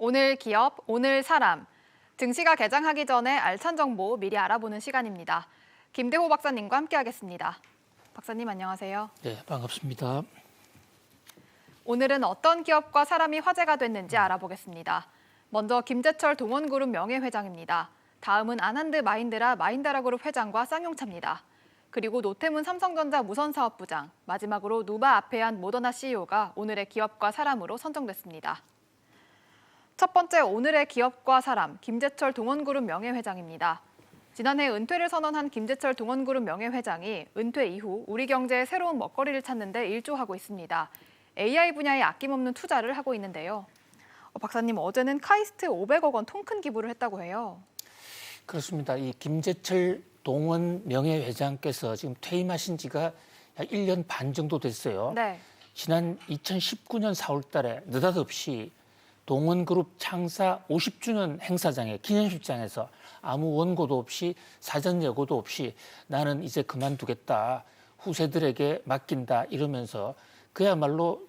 오늘 기업, 오늘 사람. 증시가 개장하기 전에 알찬 정보 미리 알아보는 시간입니다. 김대호 박사님과 함께하겠습니다. 박사님 안녕하세요. 네, 반갑습니다. 오늘은 어떤 기업과 사람이 화제가 됐는지 알아보겠습니다. 먼저 김재철 동원그룹 명예회장입니다. 다음은 안한드 마인드라 마인드라그룹 회장과 쌍용차입니다. 그리고 노태문 삼성전자 무선사업부장, 마지막으로 누바 아페안 모더나 CEO가 오늘의 기업과 사람으로 선정됐습니다. 첫 번째 오늘의 기업과 사람, 김재철 동원그룹 명예회장입니다. 지난해 은퇴를 선언한 김재철 동원그룹 명예회장이 은퇴 이후 우리 경제의 새로운 먹거리를 찾는 데 일조하고 있습니다. AI 분야에 아낌없는 투자를 하고 있는데요. 박사님, 어제는 카이스트 500억 원 통큰 기부를 했다고 해요. 그렇습니다. 이 김재철 동원 명예회장께서 지금 퇴임하신 지가 약 1년 반 정도 됐어요. 네. 지난 2019년 4월 달에 느닷없이 동원그룹 창사 50주년 행사장에 기념식장에서 아무 원고도 없이 사전 예고도 없이 나는 이제 그만두겠다. 후세들에게 맡긴다 이러면서 그야말로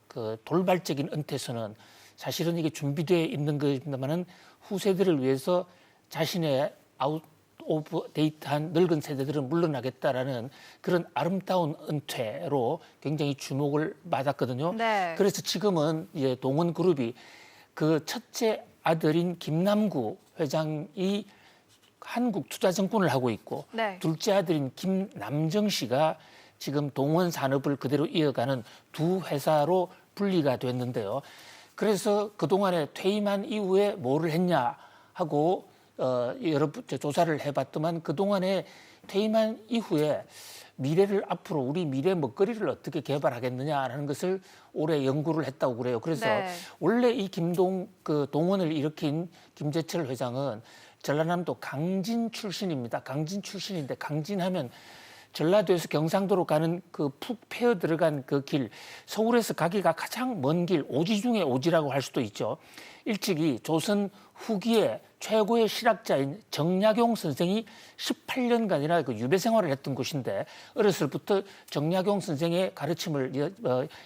그 돌발적인 은퇴선언 사실은 이게 준비되어 있는 것입니다만은 후세들을 위해서 자신의 아웃 오브 데이트한 늙은 세대들은 물러나겠다라는 그런 아름다운 은퇴로 굉장히 주목을 받았거든요. 네. 그래서 지금은 이제 동원그룹이 그 첫째 아들인 김남구 회장이 한국투자증권을 하고 있고 네. 둘째 아들인 김남정 씨가 지금 동원 산업을 그대로 이어가는 두 회사로 분리가 됐는데요. 그래서 그동안에 퇴임한 이후에 뭐를 했냐 하고 여러 조사를 해봤더만 그동안에 퇴임한 이후에 미래를 앞으로 우리 미래 먹거리를 어떻게 개발하겠느냐라는 것을 올해 연구를 했다고 그래요. 그래서 네. 원래 이 동원을 일으킨 김재철 회장은 전라남도 강진 출신입니다. 강진 출신인데 강진하면 전라도에서 경상도로 가는 그 푹 패어 들어간 그 길, 서울에서 가기가 가장 먼 길, 오지 중에 오지라고 할 수도 있죠. 일찍이 조선 후기에 최고의 실학자인 정약용 선생이 18년간이나 그 유배 생활을 했던 곳인데 어렸을 때부터 정약용 선생의 가르침을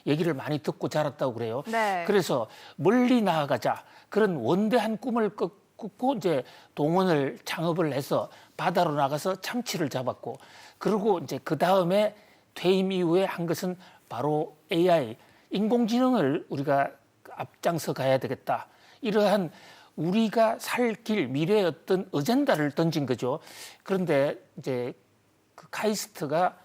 얘기를 많이 듣고 자랐다고 그래요. 네. 그래서 멀리 나아가자 그런 원대한 꿈을 꾸고 이제 동원을 창업을 해서 바다로 나가서 참치를 잡았고 그리고 이제 그 다음에 퇴임 이후에 한 것은 바로 AI, 인공지능을 우리가 앞장서 가야 되겠다. 이러한 우리가 살 길, 미래의 어떤 어젠다를 던진 거죠. 그런데 이제 그 카이스트가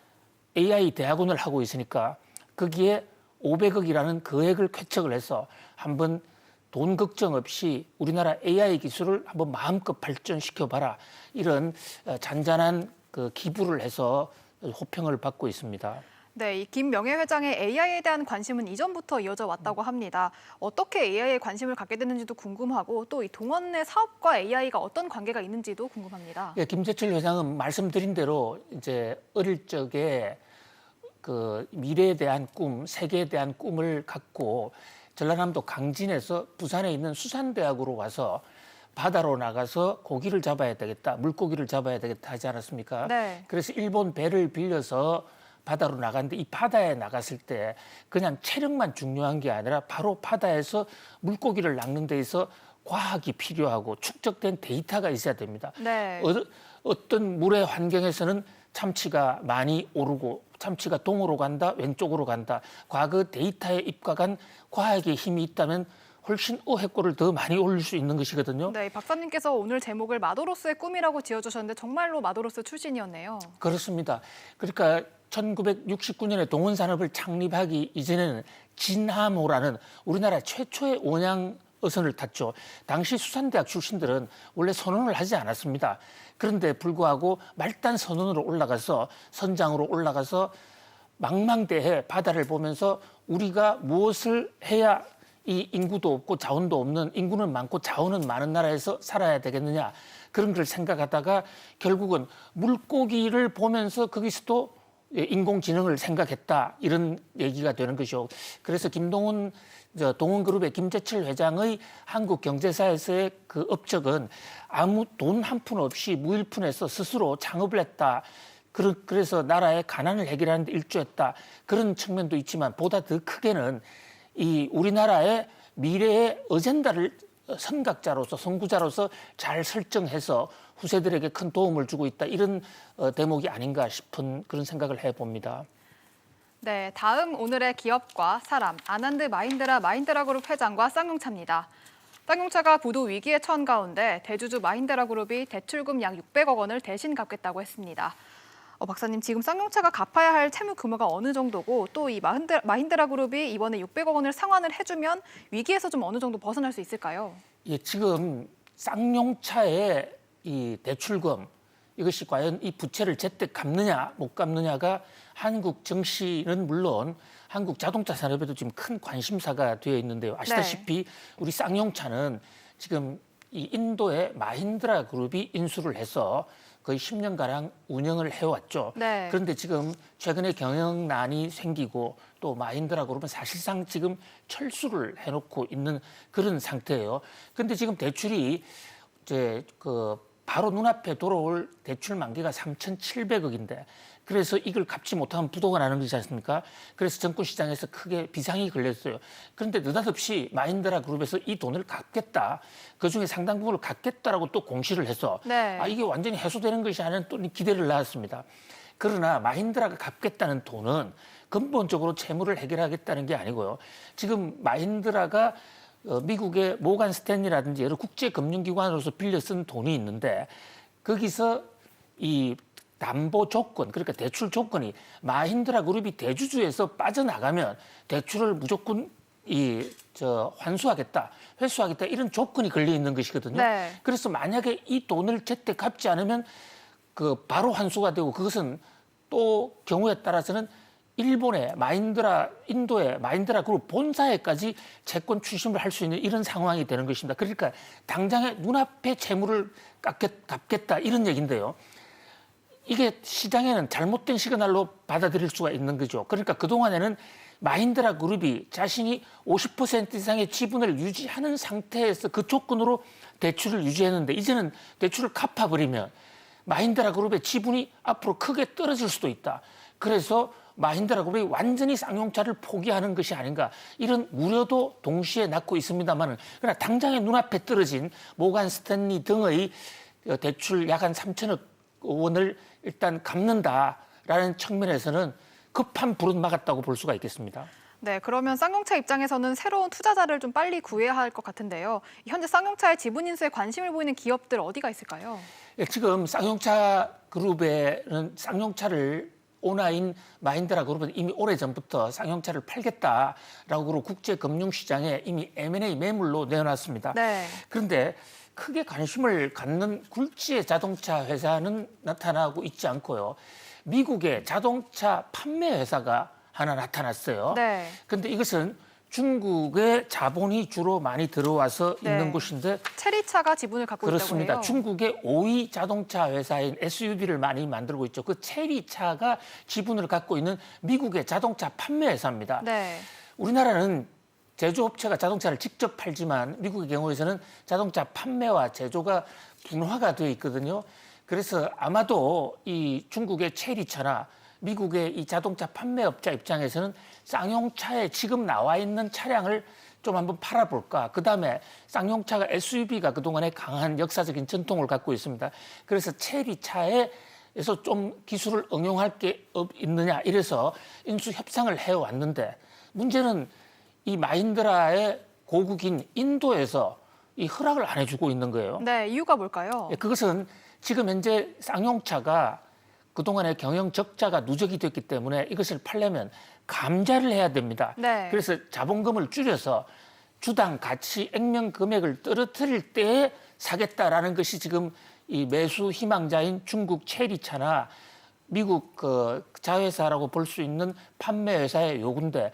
AI 대학원을 하고 있으니까 거기에 500억이라는 거액을 쾌척을 해서 한번 돈 걱정 없이 우리나라 AI 기술을 한번 마음껏 발전시켜봐라. 이런 잔잔한 그 기부를 해서 호평을 받고 있습니다. 네, 이 김 명예회장의 AI에 대한 관심은 이전부터 이어져 왔다고 합니다. 어떻게 AI에 관심을 갖게 됐는지도 궁금하고 또 이 동원의 사업과 AI가 어떤 관계가 있는지도 궁금합니다. 예, 김재철 회장은 말씀드린 대로 이제 어릴 적에 그 미래에 대한 꿈, 세계에 대한 꿈을 갖고 전라남도 강진에서 부산에 있는 수산대학으로 와서 바다로 나가서 고기를 잡아야 되겠다, 물고기를 잡아야 되겠다 하지 않았습니까? 네. 그래서 일본 배를 빌려서 바다로 나갔는데 이 바다에 나갔을 때 그냥 체력만 중요한 게 아니라 바로 바다에서 물고기를 낚는 데 있어 과학이 필요하고 축적된 데이터가 있어야 됩니다. 네. 어떤 물의 환경에서는 참치가 많이 오르고 참치가 동으로 간다, 왼쪽으로 간다. 과거 데이터에 입각한 과학의 힘이 있다면 훨씬 어획고를 더 많이 올릴 수 있는 것이거든요. 네, 박사님께서 오늘 제목을 마도로스의 꿈이라고 지어주셨는데 정말로 마도로스 출신이었네요. 그렇습니다. 그러니까 1969년에 동원산업을 창립하기 이전에는 진하모라는 우리나라 최초의 원양 어선을 탔죠. 당시 수산대학 출신들은 원래 선원을 하지 않았습니다. 그런데 불구하고 말단 선원으로 올라가서 선장으로 올라가서 망망대해 바다를 보면서 우리가 무엇을 해야 이 인구도 없고 자원도 없는 인구는 많고 자원은 많은 나라에서 살아야 되겠느냐 그런 걸 생각하다가 결국은 물고기를 보면서 거기서도 인공지능을 생각했다 이런 얘기가 되는 것이죠. 그래서 동원그룹의 김재철 회장의 한국경제사에서의 그 업적은 아무 돈 한 푼 없이 무일푼에서 스스로 창업을 했다. 그래서 나라의 가난을 해결하는 데 일조했다. 그런 측면도 있지만 보다 더 크게는 이 우리나라의 미래의 어젠다를 선각자로서 선구자로서 잘 설정해서 후세들에게 큰 도움을 주고 있다 이런 대목이 아닌가 싶은 그런 생각을 해봅니다. 네, 다음 오늘의 기업과 사람, 아난드 마힌드라 그룹 회장과 쌍용차입니다. 쌍용차가 부도 위기에 처한 가운데 대주주 마힌드라 그룹이 대출금 약 600억 원을 대신 갚겠다고 했습니다. 박사님, 지금 쌍용차가 갚아야 할 채무 규모가 어느 정도고 또 이 마힌드라 그룹이 이번에 600억 원을 상환을 해주면 위기에서 좀 어느 정도 벗어날 수 있을까요? 예, 지금 쌍용차의 이 대출금 이것이 과연 이 부채를 제때 갚느냐 못 갚느냐가 한국 증시는 물론 한국 자동차 산업에도 지금 큰 관심사가 되어 있는데요. 아시다시피 우리 쌍용차는 지금 이 인도의 마힌드라 그룹이 인수를 해서 거의 10년가량 운영을 해왔죠. 네. 그런데 지금 최근에 경영난이 생기고 또 마힌드라 그룹은 사실상 지금 철수를 해놓고 있는 그런 상태예요. 그런데 지금 대출이 이제 바로 눈앞에 돌아올 대출 만기가 3,700억인데 그래서 이걸 갚지 못하면 부도가 나는 거지 않습니까? 그래서 정부시장에서 크게 비상이 걸렸어요. 그런데 느닷없이 마힌드라 그룹에서 이 돈을 갚겠다. 그중에 상당 부분을 갚겠다라고 또 공시를 해서 네. 이게 완전히 해소되는 것이 아니라 또 기대를 낳았습니다. 그러나 마힌드라가 갚겠다는 돈은 근본적으로 채무를 해결하겠다는 게 아니고요. 지금 마힌드라가 미국의 모간 스탠리라든지 여러 국제금융기관으로서 빌려 쓴 돈이 있는데 거기서 이 담보 조건, 그러니까 대출 조건이 마힌드라 그룹이 대주주에서 빠져나가면 대출을 무조건 환수하겠다, 회수하겠다 이런 조건이 걸려 있는 것이거든요. 네. 그래서 만약에 이 돈을 제때 갚지 않으면 바로 환수가 되고 그것은 또 경우에 따라서는 일본의 인도의 마힌드라 그룹 본사에까지 채권 추심을 할 수 있는 이런 상황이 되는 것입니다. 그러니까 당장에 눈앞에 채무를 갚겠다 이런 얘기인데요. 이게 시장에는 잘못된 시그널로 받아들일 수가 있는 거죠. 그러니까 그동안에는 마힌드라 그룹이 자신이 50% 이상의 지분을 유지하는 상태에서 그 조건으로 대출을 유지했는데 이제는 대출을 갚아버리면 마힌드라 그룹의 지분이 앞으로 크게 떨어질 수도 있다. 그래서 마힌드라 그룹이 완전히 쌍용차를 포기하는 것이 아닌가 이런 우려도 동시에 낳고 있습니다만 그러나 당장에 눈앞에 떨어진 모간 스탠리 등의 대출 약 한 3천억 원을 일단 갚는다라는 측면에서는 급한 불은 막았다고 볼 수가 있겠습니다. 네, 그러면 쌍용차 입장에서는 새로운 투자자를 좀 빨리 구해야 할 것 같은데요. 현재 쌍용차의 지분 인수에 관심을 보이는 기업들 어디가 있을까요? 예, 지금 쌍용차 그룹에는 쌍용차를 오나인 마힌드라 그룹은 이미 오래전부터 쌍용차를 팔겠다라고 국제금융시장에 이미 M&A 매물로 내어놨습니다. 네. 그런데 크게 관심을 갖는 굴지의 자동차 회사는 나타나고 있지 않고요. 미국의 자동차 판매 회사가 하나 나타났어요. 네. 그런데 이것은 중국의 자본이 주로 많이 들어와서 네. 있는 곳인데 체리차가 지분을 갖고 그렇습니다. 있다고 해요. 중국의 5위 자동차 회사인 SUV를 많이 만들고 있죠. 그 체리차가 지분을 갖고 있는 미국의 자동차 판매 회사입니다. 네. 우리나라는 제조업체가 자동차를 직접 팔지만 미국의 경우에서는 자동차 판매와 제조가 분화가 되어 있거든요. 그래서 아마도 이 중국의 체리차나 미국의 이 자동차 판매업자 입장에서는 쌍용차에 지금 나와 있는 차량을 좀 한번 팔아볼까. 그다음에 쌍용차가 SUV가 그동안에 강한 역사적인 전통을 갖고 있습니다. 그래서 체리차에서 좀 기술을 응용할 게 있느냐 이래서 인수 협상을 해왔는데 문제는 이 마힌드라의 고국인 인도에서 이 허락을 안 해주고 있는 거예요. 네, 이유가 뭘까요? 그것은 지금 현재 쌍용차가 그동안에 경영 적자가 누적이 됐기 때문에 이것을 팔려면 감자를 해야 됩니다. 네. 그래서 자본금을 줄여서 주당 가치 액면 금액을 떨어뜨릴 때에 사겠다라는 것이 지금 이 매수 희망자인 중국 체리차나 미국 자회사라고 볼 수 있는 판매 회사의 요구인데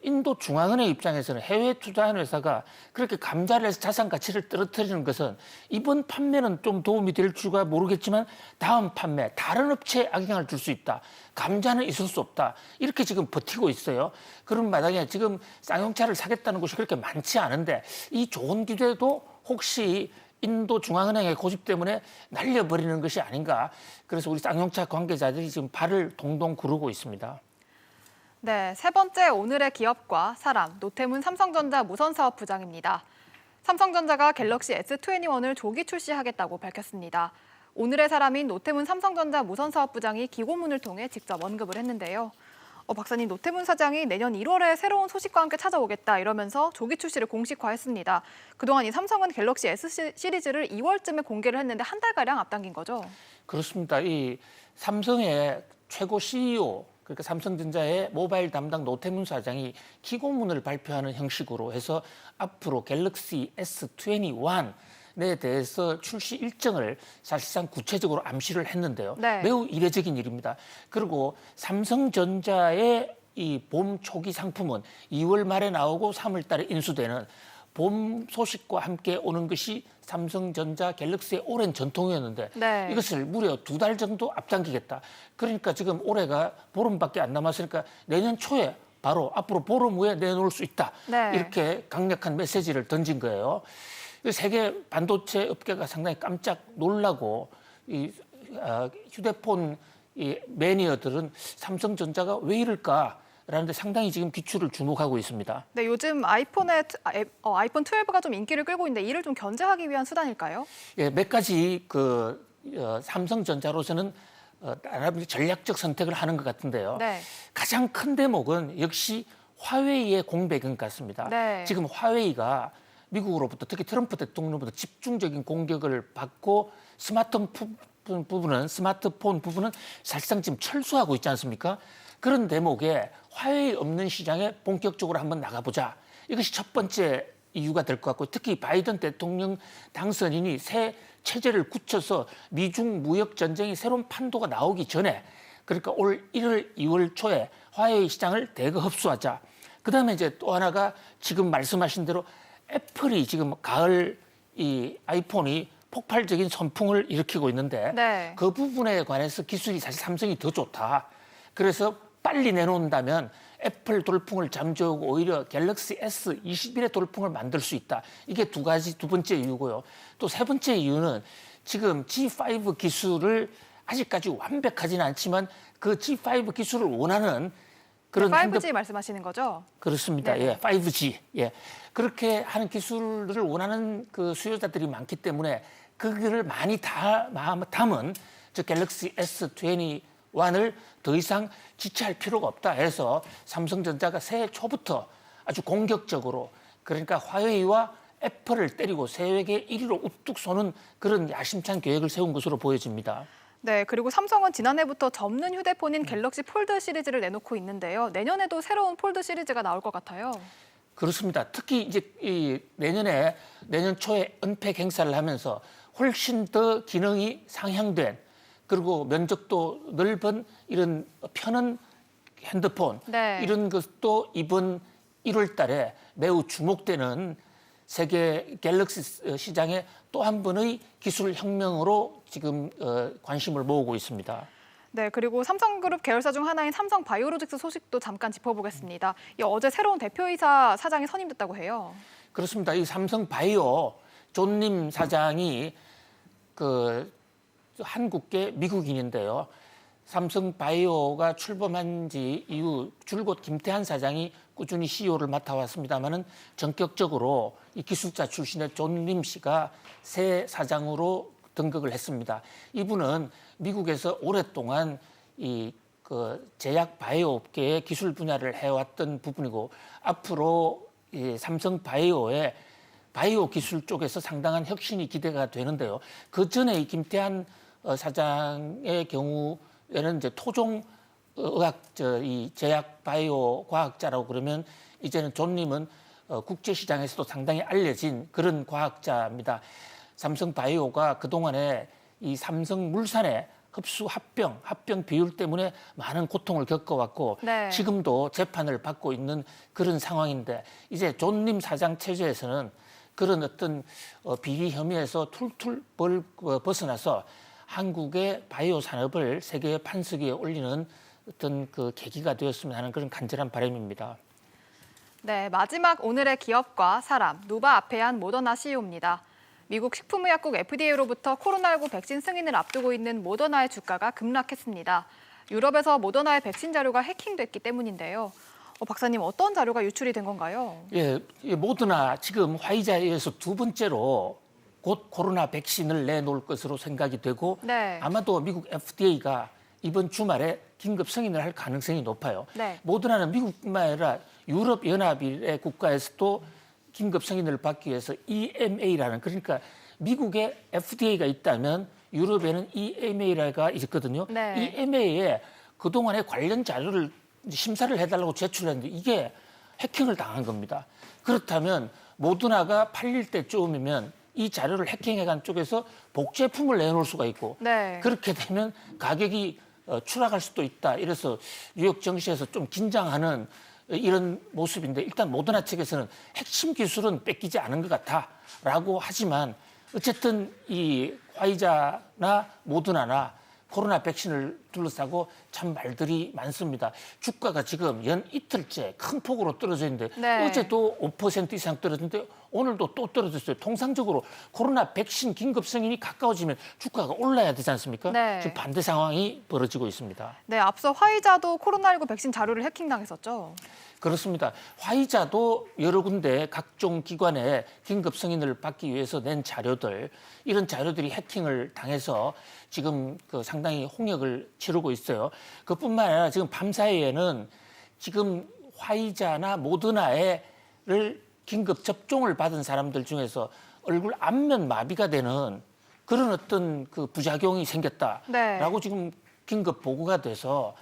인도 중앙은행 입장에서는 해외 투자하는 회사가 그렇게 감자를 해서 자산 가치를 떨어뜨리는 것은 이번 판매는 좀 도움이 될 줄가 모르겠지만 다음 판매 다른 업체에 악영향을 줄 수 있다. 감자는 있을 수 없다. 이렇게 지금 버티고 있어요. 그런 마당에 지금 쌍용차를 사겠다는 곳이 그렇게 많지 않은데 이 좋은 기대도 혹시 인도 중앙은행의 고집 때문에 날려버리는 것이 아닌가. 그래서 우리 쌍용차 관계자들이 지금 발을 동동 구르고 있습니다. 네, 세 번째 오늘의 기업과 사람, 노태문 삼성전자 무선사업 부장입니다. 삼성전자가 갤럭시 S21을 조기 출시하겠다고 밝혔습니다. 오늘의 사람인 노태문 삼성전자 무선사업 부장이 기고문을 통해 직접 언급을 했는데요. 박사님, 노태문 사장이 내년 1월에 새로운 소식과 함께 찾아오겠다 이러면서 조기 출시를 공식화했습니다. 그동안 이 삼성은 갤럭시 S 시리즈를 2월쯤에 공개를 했는데 한 달가량 앞당긴 거죠? 그렇습니다. 이 삼성의 최고 CEO, 그러니까 삼성전자의 모바일 담당 노태문 사장이 기고문을 발표하는 형식으로 해서 앞으로 갤럭시 S21에 대해서 출시 일정을 사실상 구체적으로 암시를 했는데요. 네. 매우 이례적인 일입니다. 그리고 삼성전자의 이 봄 초기 상품은 2월 말에 나오고 3월 달에 인수되는 봄 소식과 함께 오는 것이 삼성전자 갤럭시의 오랜 전통이었는데 네. 이것을 무려 2달 정도 앞당기겠다. 그러니까 지금 올해가 보름밖에 안 남았으니까 내년 초에 바로 앞으로 보름 후에 내놓을 수 있다. 네. 이렇게 강력한 메시지를 던진 거예요. 세계 반도체 업계가 상당히 깜짝 놀라고 이 휴대폰 이 매니어들은 삼성전자가 왜 이럴까? 라는데 상당히 지금 기출을 주목하고 있습니다. 네, 요즘 아이폰 12가 좀 인기를 끌고 있는데 이를 좀 견제하기 위한 수단일까요? 예, 몇 가지 삼성전자로서는 나름대로 전략적 선택을 하는 것 같은데요. 네. 가장 큰 대목은 역시 화웨이의 공백인 것 같습니다. 네. 지금 화웨이가 미국으로부터 특히 트럼프 대통령으로부터 집중적인 공격을 받고 스마트폰 부분은 사실상 지금 철수하고 있지 않습니까? 그런 대목에 화웨이 없는 시장에 본격적으로 한번 나가보자. 이것이 첫 번째 이유가 될 것 같고 특히 바이든 대통령 당선인이 새 체제를 굳혀서 미중 무역 전쟁이 새로운 판도가 나오기 전에 그러니까 올 1월, 2월 초에 화웨이 시장을 대거 흡수하자. 그다음에 이제 또 하나가 지금 말씀하신 대로 애플이 지금 가을 이 아이폰이 폭발적인 선풍을 일으키고 있는데 네. 그 부분에 관해서 기술이 사실 삼성이 더 좋다. 그래서 빨리 내놓는다면 애플 돌풍을 잠재우고 오히려 갤럭시 S21의 돌풍을 만들 수 있다. 이게 두 번째 이유고요. 또 세 번째 이유는 지금 G5 기술을 아직까지 완벽하지는 않지만 그 G5 기술을 원하는 그런 5G 말씀하시는 거죠? 그렇습니다. 네. 예, 5G. 예. 그렇게 하는 기술을 원하는 그 수요자들이 많기 때문에 그거를 많이 담은 저 갤럭시 S21을 더 이상 지체할 필요가 없다 해서 삼성전자가 새해 초부터 아주 공격적으로 그러니까 화웨이와 애플을 때리고 세계 1위로 우뚝 쏘는 그런 야심찬 계획을 세운 것으로 보여집니다. 네, 그리고 삼성은 지난해부터 접는 휴대폰인 갤럭시 폴드 시리즈를 내놓고 있는데요. 내년에도 새로운 폴드 시리즈가 나올 것 같아요. 그렇습니다. 특히 이제 내년 초에 언팩 행사를 하면서 훨씬 더 기능이 상향된 그리고 면적도 넓은 이런 편한 핸드폰 네. 이런 것도 이번 1월 달에 매우 주목되는 세계 갤럭시 시장의 또 한 번의 기술 혁명으로 지금 관심을 모으고 있습니다. 네, 그리고 삼성그룹 계열사 중 하나인 삼성바이오로직스 소식도 잠깐 짚어보겠습니다. 어제 새로운 대표이사 사장이 선임됐다고 해요. 그렇습니다. 이 삼성바이오 존님 사장이 한국계 미국인인데요. 삼성바이오가 출범한 지 이후 줄곧 김태한 사장이 꾸준히 CEO를 맡아왔습니다마는 전격적으로 이 기술자 출신의 존림 씨가 새 사장으로 등극을 했습니다. 이분은 미국에서 오랫동안 제약 바이오 업계의 기술 분야를 해왔던 부분이고 앞으로 이 삼성바이오의 바이오 기술 쪽에서 상당한 혁신이 기대가 되는데요. 그 전에 이 김태한 사장의 경우에는 이제 토종 이 제약 바이오 과학자라고 그러면 이제는 존님은 국제 시장에서도 상당히 알려진 그런 과학자입니다. 삼성바이오가 그동안에 이 삼성물산의 흡수 합병 비율 때문에 많은 고통을 겪어왔고 네. 지금도 재판을 받고 있는 그런 상황인데 이제 존님 사장 체제에서는 그런 어떤 비리 혐의에서 툴툴 벗어나서 한국의 바이오 산업을 세계 판석 위에 올리는 어떤 그 계기가 되었으면 하는 그런 간절한 바람입니다. 네, 마지막 오늘의 기업과 사람, 노바 아페안 모더나 CEO입니다. 미국 식품의약국 FDA로부터 코로나19 백신 승인을 앞두고 있는 모더나의 주가가 급락했습니다. 유럽에서 모더나의 백신 자료가 해킹됐기 때문인데요. 박사님, 어떤 자료가 유출이 된 건가요? 예, 모더나 지금 화이자에 의해서 두 번째로 곧 코로나 백신을 내놓을 것으로 생각이 되고 네. 아마도 미국 FDA가 이번 주말에 긴급 승인을 할 가능성이 높아요. 네. 모더나는 미국뿐만 아니라 유럽 연합의 국가에서도 긴급 승인을 받기 위해서 EMA라는, 그러니까 미국에 FDA가 있다면 유럽에는 EMA가 있거든요. 네. EMA에 그동안의 관련 자료를 심사를 해달라고 제출했는데 이게 해킹을 당한 겁니다. 그렇다면 모더나가 팔릴 때쯤이면 이 자료를 해킹해간 쪽에서 복제품을 내놓을 수가 있고 네. 그렇게 되면 가격이 추락할 수도 있다. 이래서 뉴욕 증시에서 좀 긴장하는 이런 모습인데, 일단 모더나 측에서는 핵심 기술은 뺏기지 않은 것 같다라고 하지만 어쨌든 이 화이자나 모더나나 코로나 백신을 둘러싸고 참 말들이 많습니다. 주가가 지금 연 이틀째 큰 폭으로 떨어져 있는데 네. 어제도 5% 이상 떨어졌는데 오늘도 또 떨어졌어요. 통상적으로 코로나 백신 긴급 승인이 가까워지면 주가가 올라야 되지 않습니까? 네. 지금 반대 상황이 벌어지고 있습니다. 네, 앞서 화이자도 코로나19 백신 자료를 해킹당했었죠. 그렇습니다. 화이자도 여러 군데 각종 기관에 긴급 승인을 받기 위해서 낸 자료들, 이런 자료들이 해킹을 당해서 지금 상당히 홍역을 치르고 있어요. 그뿐만 아니라 지금 밤사이에는 지금 화이자나 모더나를 긴급 접종을 받은 사람들 중에서 얼굴 앞면 마비가 되는 그런 어떤 부작용이 생겼다라고 네. 지금 긴급 보고가 돼서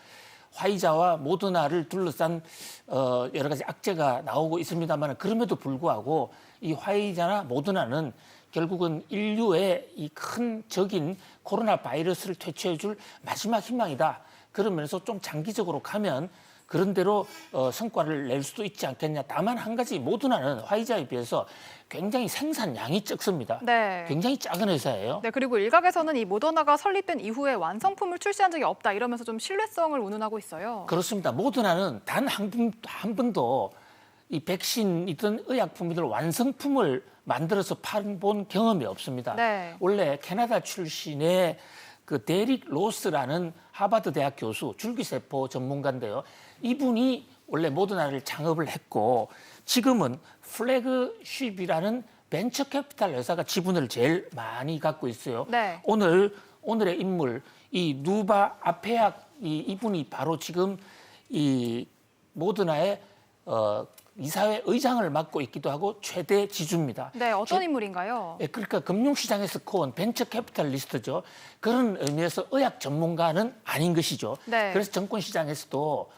화이자와 모더나를 둘러싼 여러 가지 악재가 나오고 있습니다만, 그럼에도 불구하고 이 화이자나 모더나는 결국은 인류의 이 큰 적인 코로나 바이러스를 퇴치해줄 마지막 희망이다. 그러면서 좀 장기적으로 가면 그런 대로 성과를 낼 수도 있지 않겠냐. 다만 한 가지, 모더나는 화이자에 비해서 굉장히 생산량이 적습니다. 네. 굉장히 작은 회사예요. 네, 그리고 일각에서는 이 모더나가 설립된 이후에 완성품을 출시한 적이 없다 이러면서 좀 신뢰성을 운운하고 있어요. 그렇습니다. 모더나는 단 한 번도 이 백신이든 의약품이든 완성품을 만들어서 팔아본 경험이 없습니다. 네. 원래 캐나다 출신의 데릭 로스라는 하버드 대학 교수, 줄기세포 전문가인데요. 이분이 원래 모더나를 창업을 했고 지금은 플래그쉽이라는 벤처 캐피탈 회사가 지분을 제일 많이 갖고 있어요. 네. 오늘의 인물, 이 누바 아페약, 이분이 바로 지금 이 모더나의 이사회 의장을 맡고 있기도 하고 최대 지주입니다. 네, 어떤 인물인가요? 예, 그러니까 금융시장에서 커온 벤처 캐피탈리스트죠. 그런 의미에서 의학 전문가는 아닌 것이죠. 네. 그래서 정권시장에서도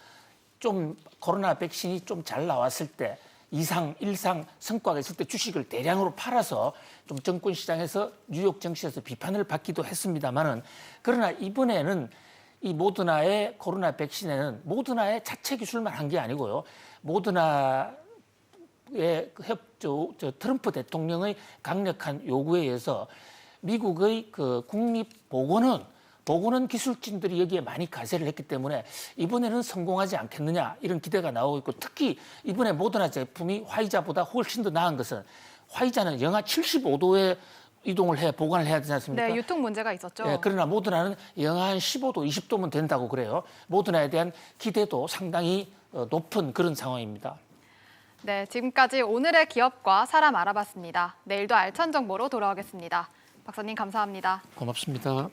좀 코로나 백신이 좀 잘 나왔을 때, 일상 성과가 있을 때 주식을 대량으로 팔아서 좀 정권시장에서 뉴욕 증시에서 비판을 받기도 했습니다만은, 그러나 이번에는 이 모더나의 코로나 백신에는 모더나의 자체 기술만 한 게 아니고요. 모더나의 트럼프 대통령의 강력한 요구에 의해서 미국의 국립보건원 기술진들이 여기에 많이 가세를 했기 때문에 이번에는 성공하지 않겠느냐, 이런 기대가 나오고 있고, 특히 이번에 모더나 제품이 화이자보다 훨씬 더 나은 것은 화이자는 영하 75도에 이동을 보관을 해야 되지 않습니까? 네, 유통 문제가 있었죠. 예, 그러나 모더나는 영하 한 15도, 20도면 된다고 그래요. 모더나에 대한 기대도 상당히 높은 그런 상황입니다. 네, 지금까지 오늘의 기업과 사람 알아봤습니다. 내일도 알찬 정보로 돌아오겠습니다. 박사님 감사합니다. 고맙습니다.